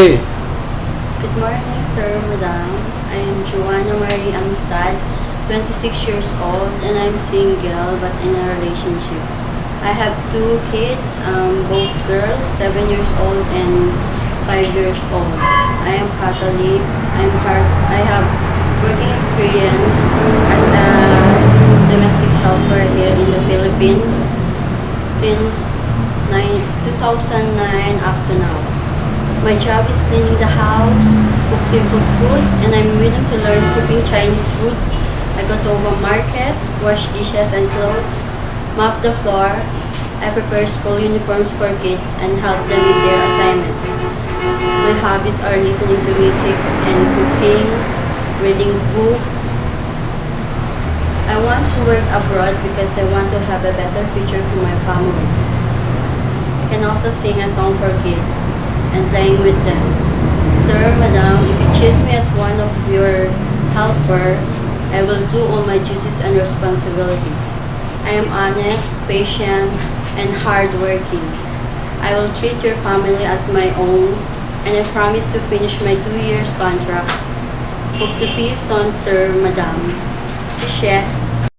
Hey, Good morning, sir, madam. I am Joanna Marie Amstad, 26 years old, and I'm single but in a relationship. I have two kids, both girls, 7 years old and 5 years old. I am Catholic. I have working experience as a domestic helper here in the Philippines since 2009 up to now. My job is cleaning the house, cook simple food, and I'm willing to learn cooking Chinese food. I go to a market, wash dishes and clothes, mop the floor. I prepare school uniforms for kids and help them with their assignments. My hobbies are listening to music and cooking, reading books. I want to work abroad because I want to have a better future for my family. I can also sing a song for kids and playing with them. Sir, madam, if you choose me as one of your helper, I will do all my duties and responsibilities. I am honest, patient, and hardworking. I will treat your family as my own, and I promise to finish my 2 years contract. Hope to see you soon, sir, madam. Si Chef